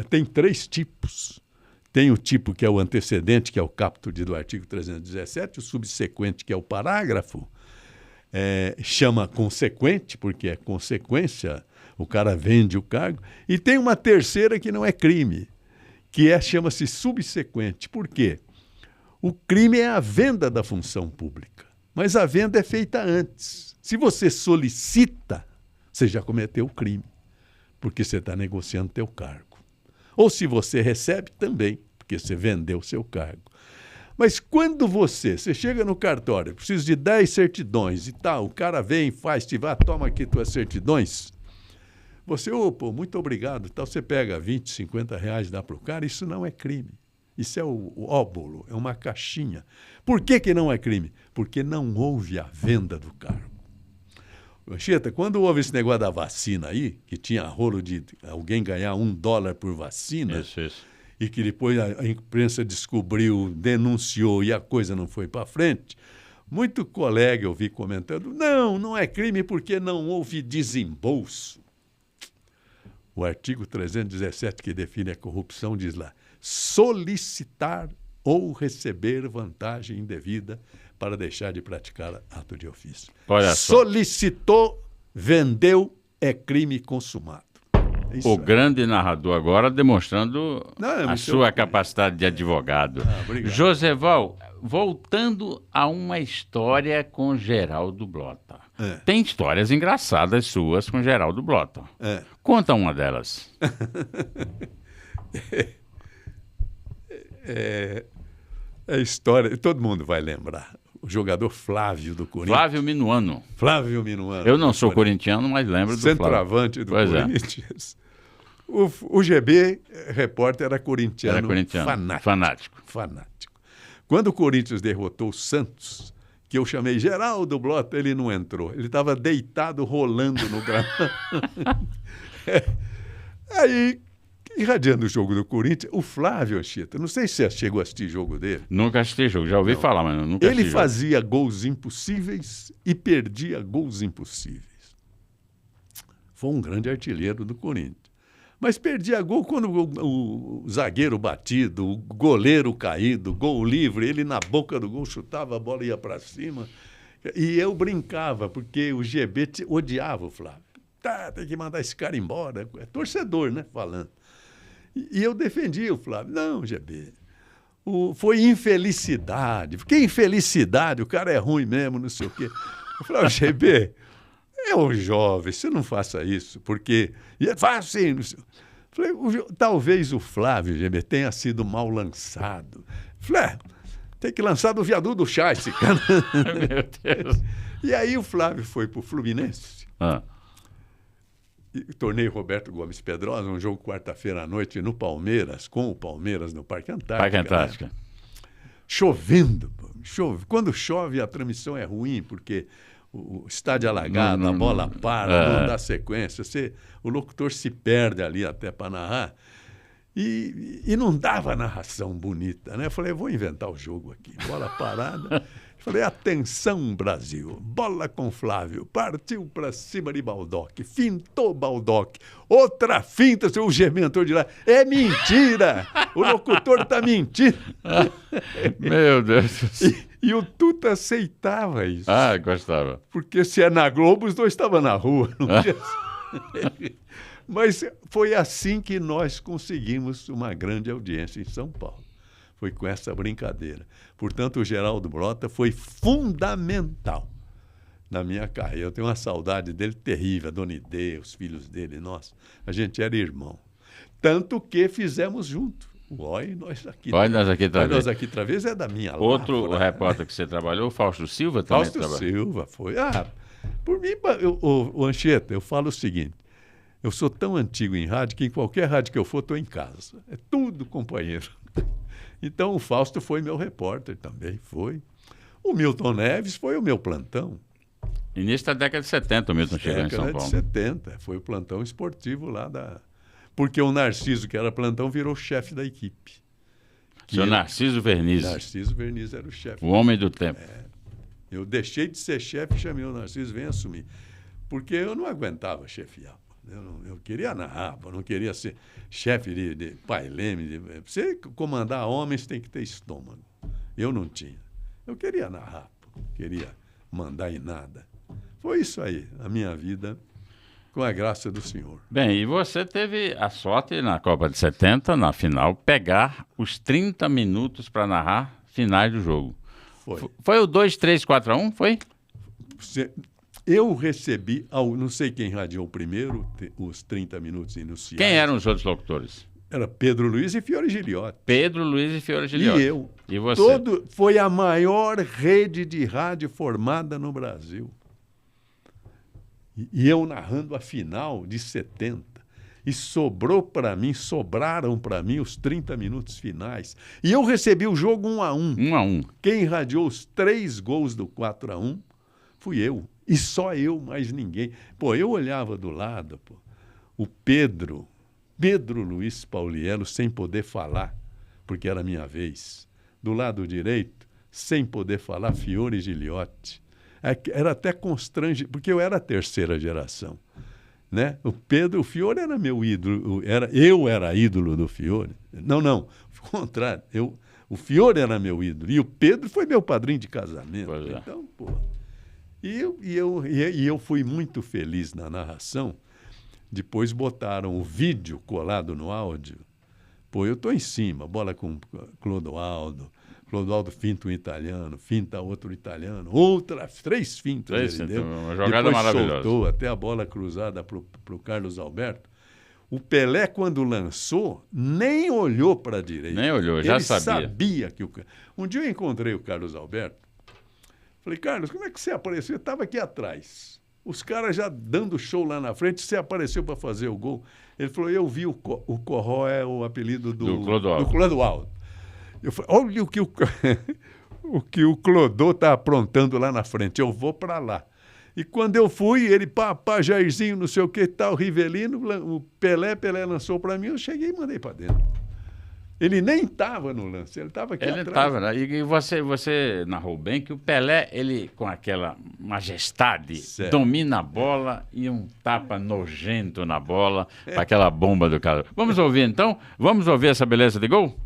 tem 3 tipos. Tem o tipo que é o antecedente, que é o caput do artigo 317, o subsequente, que é o parágrafo, chama consequente, porque é consequência, o cara vende o cargo, e tem uma terceira que não é crime, que chama-se subsequente. Por quê? O crime é a venda da função pública, mas a venda é feita antes. Se você solicita, você já cometeu o crime, porque você está negociando teu cargo. Ou se você recebe, também, porque você vendeu o seu cargo. Mas quando você chega no cartório, precisa de 10 certidões e tal, o cara vem, faz, toma aqui tuas certidões, você, muito obrigado, tal, você pega 20, 50 reais, dá para o cara, isso não é crime. Isso é o óbolo, é uma caixinha. Por que não é crime? Porque não houve a venda do cargo. Anchieta, quando houve esse negócio da vacina aí, que tinha rolo de alguém ganhar $1 por vacina, isso. E que depois a imprensa descobriu, denunciou e a coisa não foi para frente, muito colega eu vi comentando, não é crime porque não houve desembolso. O artigo 317, que define a corrupção, diz lá, solicitar ou receber vantagem indevida para deixar de praticar ato de ofício. Olha só. Solicitou, vendeu, é crime consumado. O grande narrador agora demonstrando a sua capacidade de advogado. Joseval, voltando a uma história com Geraldo Blota. Tem histórias engraçadas suas com Geraldo Blota. Conta uma delas. É história, todo mundo vai lembrar. O jogador Flávio do Corinthians. Flávio Minuano. Eu não sou corintiano, mas lembro do Flávio. Centroavante do Corinthians. O GB, repórter, era corintiano. Fanático. Quando o Corinthians derrotou o Santos, que eu chamei Geraldo Blota, ele não entrou. Ele estava deitado, rolando no gramado. Aí, irradiando o jogo do Corinthians, o Flávio Anchieta, não sei se você chegou a assistir jogo dele. Nunca assisti jogo, já ouvi falar, mas nunca assisti. Ele fazia gols impossíveis e perdia gols impossíveis. Foi um grande artilheiro do Corinthians. Mas perdia gol quando o zagueiro batido, o goleiro caído, gol livre, ele na boca do gol chutava, a bola ia para cima. E eu brincava, porque o GB odiava o Flávio. Tem que mandar esse cara embora. É torcedor, né, falando. E eu defendia o Flávio. Não, GB, foi infelicidade. Que infelicidade, o cara é ruim mesmo, não sei o quê. Eu falei, GB, é um jovem, você não faça isso, porque... Faz assim, não sei. Falei, talvez o Flávio, GB, tenha sido mal lançado. Falei, tem que lançar do viaduto do chá esse cara. Meu Deus. E aí o Flávio foi pro Fluminense. Torneio Roberto Gomes Pedrosa, um jogo quarta-feira à noite no Palmeiras, com o Palmeiras no Parque Antártica. Parque Antártica. Né? Chovendo. Quando chove, a transmissão é ruim, porque o estádio alagado, a bola para, não dá sequência. O locutor se perde ali até para narrar. E não dava narração bonita, né? Eu falei, vou inventar o jogo aqui. Bola parada. Falei, atenção, Brasil. Bola com Flávio. Partiu para cima de Baldock. Fintou Baldock. Outra finta, o gemento de lá. É mentira! O locutor está mentindo. Meu Deus. E o Tuta aceitava isso. Ah, gostava. Porque se é na Globo, os dois estavam na rua. Não tinha... Mas foi assim que nós conseguimos uma grande audiência em São Paulo. Foi com essa brincadeira. Portanto, o Geraldo Brota foi fundamental na minha carreira. Eu tenho uma saudade dele terrível, a Dona Idê, os filhos dele, nossa, a gente era irmão. Tanto que fizemos junto. Nós aqui. Nós aqui outra vez é da minha Outro repórter que você trabalhou, Fausto Silva, também Fausto Silva, foi. Por mim, o Anchieta, eu falo o seguinte, eu sou tão antigo em rádio que em qualquer rádio que eu for, estou em casa. É tudo companheiro. Então, o Fausto foi meu repórter também, foi. O Milton Neves foi o meu plantão. Início da década de 70, o Milton chegou em São Paulo. Década de 70, foi o plantão esportivo lá da... Porque o Narciso, que era plantão, virou chefe da equipe. Seu Narciso Verniz. Narciso Verniz era o chefe. O homem do tempo. Eu deixei de ser chefe e chamei o Narciso, vem assumir. Porque eu não aguentava chefiar. Eu queria narrar, eu não queria ser chefe de pai leme. Pra você comandar homens tem que ter estômago. Eu não tinha. Eu queria narrar, queria mandar em nada. Foi isso aí, a minha vida, com a graça do Senhor. Bem, e você teve a sorte na Copa de 70, na final, pegar os 30 minutos para narrar finais do jogo. Foi o 2-3-4-1, foi? Eu recebi, não sei quem radiou primeiro, os 30 minutos iniciais. Quem eram os outros locutores? Era Pedro Luiz e Fiore Giliotti. Pedro Luiz e Fiore Giliotti. E eu. E você? Foi a maior rede de rádio formada no Brasil. E eu narrando a final de 70. E sobraram para mim os 30 minutos finais. E eu recebi o jogo 1-1. 1-1. Quem radiou os 3 gols do 4-1 fui eu. E só eu, mais ninguém. Eu olhava do lado, o Pedro Luiz Pauliello, sem poder falar, porque era a minha vez. Do lado direito, sem poder falar, Fiore Giliotti. Era até constrangedor, porque eu era a terceira geração. Né? O Fiore era meu ídolo, eu era ídolo do Fiore. Não, o contrário. O Fiore era meu ídolo e o Pedro foi meu padrinho de casamento. Então, E eu fui muito feliz na narração. Depois botaram o vídeo colado no áudio. Eu estou em cima, bola com Clodoaldo. Clodoaldo finta um italiano, finta outro italiano. 3 fintas ele deu. Uma jogada depois maravilhosa. Soltou até a bola cruzada para o Carlos Alberto. O Pelé, quando lançou, nem olhou para a direita. Nem olhou, já sabia. Ele sabia que Um dia eu encontrei o Carlos Alberto. Falei, Carlos, como é que você apareceu? Eu estava aqui atrás. Os caras já dando show lá na frente, você apareceu para fazer o gol. Ele falou, eu vi o Corró, é o apelido do Clodoaldo. Eu falei, olha o que o Clodô está aprontando lá na frente, eu vou para lá. E quando eu fui, ele, Jairzinho, não sei o que, tal, Rivelino, o Pelé lançou para mim, eu cheguei e mandei para dentro. Ele nem estava no lance, ele estava aqui atrás. Ele estava, né? E você narrou bem que o Pelé, ele com aquela majestade, domina a bola e um tapa nojento na bola para aquela bomba do cara. Vamos ouvir então? Vamos ouvir essa beleza de gol?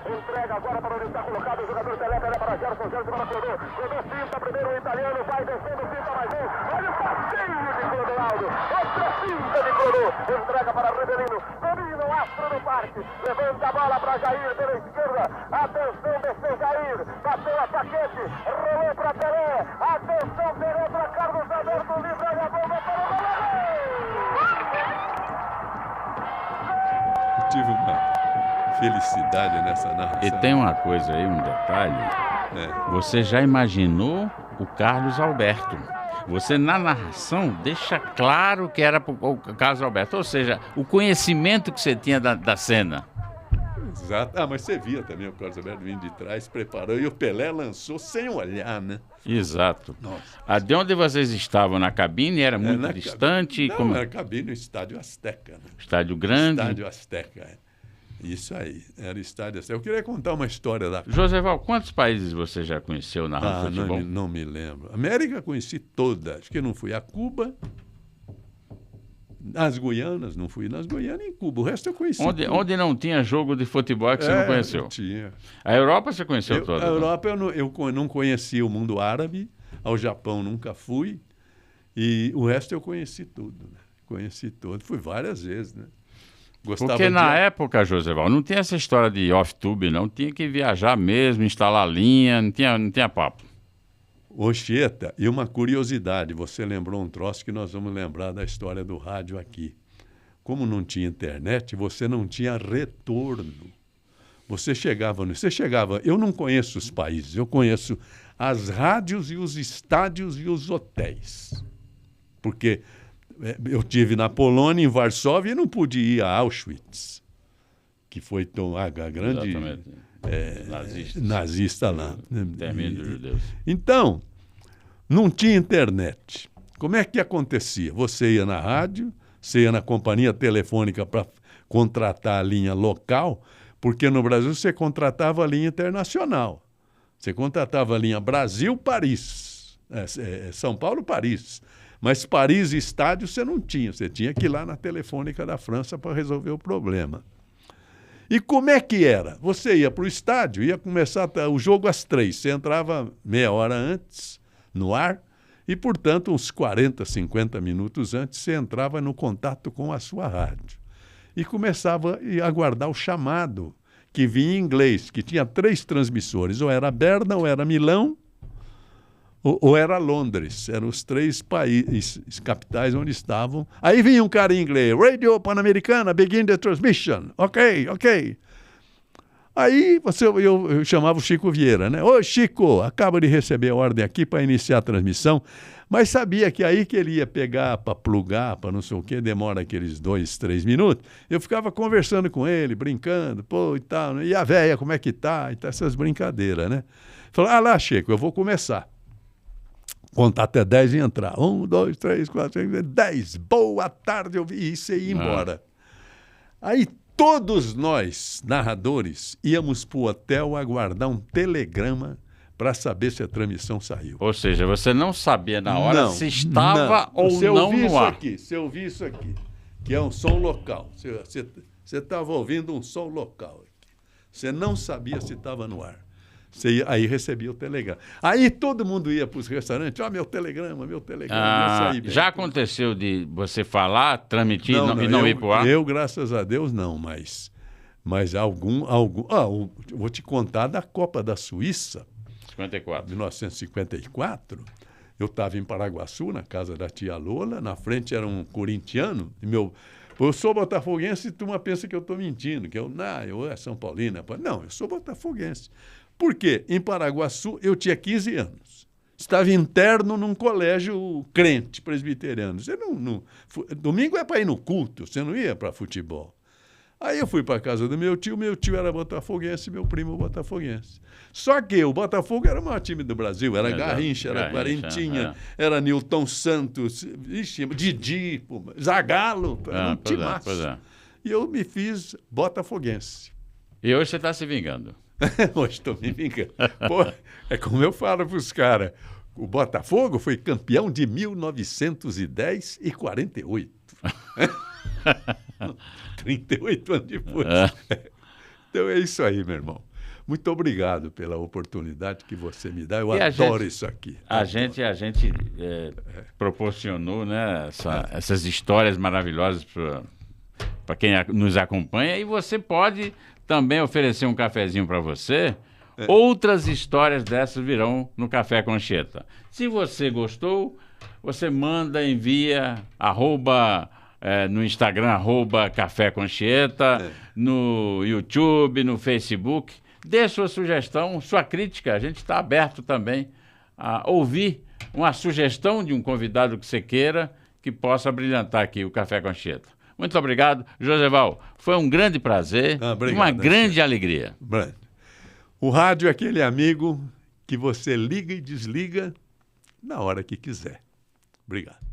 Entrega agora para onde está colocado o jogador Pelé para Gerson para Clodô. Clodô finta primeiro o italiano, vai descendo, finta mais um. Olha o passeio de Clodoaldo. Outra finta de Clodô. Entrega para para Rivelino. Domina o Astro do Parque. Levanta a bola para Jair pela esquerda. Atenção, desceu Jair. Bateu a Paquete. Rolou para Pelé. Atenção, Pelé para Carlos Alberto. Livre a bomba para o Eu tive uma felicidade nessa narração. E tem uma coisa aí, um detalhe. Você já imaginou o Carlos Alberto? Você, na narração, deixa claro que era o Carlos Alberto. Ou seja, o conhecimento que você tinha da cena. Exato. Ah, mas você via também o Carlos Alberto vindo de trás, preparou, e o Pelé lançou sem olhar, né? Exato. Nossa. De onde vocês estavam? Na cabine? Era muito distante? Não, como... era cabine no Estádio Azteca. Né? Estádio grande? Estádio Azteca, Isso aí, era Estádio Azteca. Eu queria contar uma história da... Joseval, quantos países você já conheceu narrando futebol? Não me lembro. América conheci toda. Acho que não fui a Cuba... Nas Guianas, não fui nas Guianas, em Cuba. O resto eu conheci. Onde não tinha jogo de futebol que você não conheceu? Tinha. A Europa você conheceu toda? A Europa eu não conheci o mundo árabe, ao Japão nunca fui, e o resto eu conheci tudo. Né? Conheci tudo. Fui várias vezes, né? Porque na época, Joseval, não tinha essa história de off-tube, não. Tinha que viajar mesmo, instalar linha, não tinha papo. Oxeta, e uma curiosidade, você lembrou um troço que nós vamos lembrar da história do rádio aqui. Como não tinha internet, você não tinha retorno. Você chegava, eu não conheço os países, eu conheço as rádios e os estádios e os hotéis. Porque eu tive na Polônia, em Varsóvia, e não pude ir a Auschwitz, que foi a grande... nazista lá. Termínio dos judeus. Então, não tinha internet. Como é que acontecia? Você ia na rádio, você ia na companhia telefônica para contratar a linha local, porque no Brasil você contratava a linha internacional. Você contratava a linha Brasil-Paris, São Paulo-Paris. Mas Paris e estádio você não tinha. Você tinha que ir lá na telefônica da França para resolver o problema. E como é que era? Você ia para o estádio, ia começar o jogo às 3. Você entrava meia hora antes no ar e, portanto, uns 40, 50 minutos antes, você entrava no contato com a sua rádio. E começava a aguardar o chamado, que vinha em inglês, que tinha 3 transmissores. Ou era Berna, ou era Milão, ou era Londres. Eram os 3 países, capitais onde estavam. Aí vinha um cara em inglês. Radio Pan-Americana, begin the transmission. Ok. Aí eu chamava o Chico Vieira, né? Ô, Chico, acaba de receber a ordem aqui para iniciar a transmissão. Mas sabia que aí que ele ia pegar para plugar, para não sei o quê, demora aqueles 2, 3 minutos. Eu ficava conversando com ele, brincando, e tal. E a véia, como é que tá? E tá essas brincadeiras, né? Falei, lá, Chico, eu vou começar. Contar até 10 e entrar. 1, 2, 3, 4, 5, 10. Boa tarde, eu vi isso e ia embora. Aí todos nós, narradores, íamos para o hotel aguardar um telegrama para saber se a transmissão saiu. Ou seja, você não sabia na hora se estava ou não no ar. Se eu ouvi isso aqui, que é um som local, você estava ouvindo um som local. Você não sabia se estava no ar. Aí recebia o telegrama. Aí todo mundo ia para os restaurantes, meu telegrama, já aconteceu de você falar, transmitir e não ir para o ar? Eu, graças a Deus, não, mas algum... vou te contar da Copa da Suíça, 1954. Eu estava em Paraguaçu, na casa da tia Lola, na frente era um corintiano, eu sou botafoguense e turma pensa que eu estou mentindo, que eu é São Paulino. Não, eu sou botafoguense. Por quê? Em Paraguaçu eu tinha 15 anos. Estava interno num colégio crente presbiteriano. Domingo é para ir no culto, você não ia para futebol. Aí eu fui para a casa do meu tio era botafoguense, meu primo botafoguense. Só que o Botafogo era o maior time do Brasil, era Garrincha, era Quarentinha, era Nilton Santos, Didi, Zagallo, era um timaço. E eu me fiz botafoguense. E hoje você está se vingando? Hoje estou me vingando. É como eu falo para os caras, o Botafogo foi campeão de 1910 e 48. 38 anos depois. Então é isso aí, meu irmão. Muito obrigado pela oportunidade que você me dá. Eu adoro isso aqui. A gente proporcionou, né, essas histórias maravilhosas para quem nos acompanha, e você pode também oferecer um cafezinho para você. Outras histórias dessas virão no Café com Anchieta. Se você gostou, você manda, envia, no Instagram, Café com Anchieta, no YouTube, no Facebook. Dê sua sugestão, sua crítica. A gente está aberto também a ouvir uma sugestão de um convidado que você queira que possa brilhantar aqui o Café com Anchieta. Muito obrigado, Joseval. Foi um grande prazer e uma grande alegria. O rádio é aquele amigo que você liga e desliga na hora que quiser. Obrigado.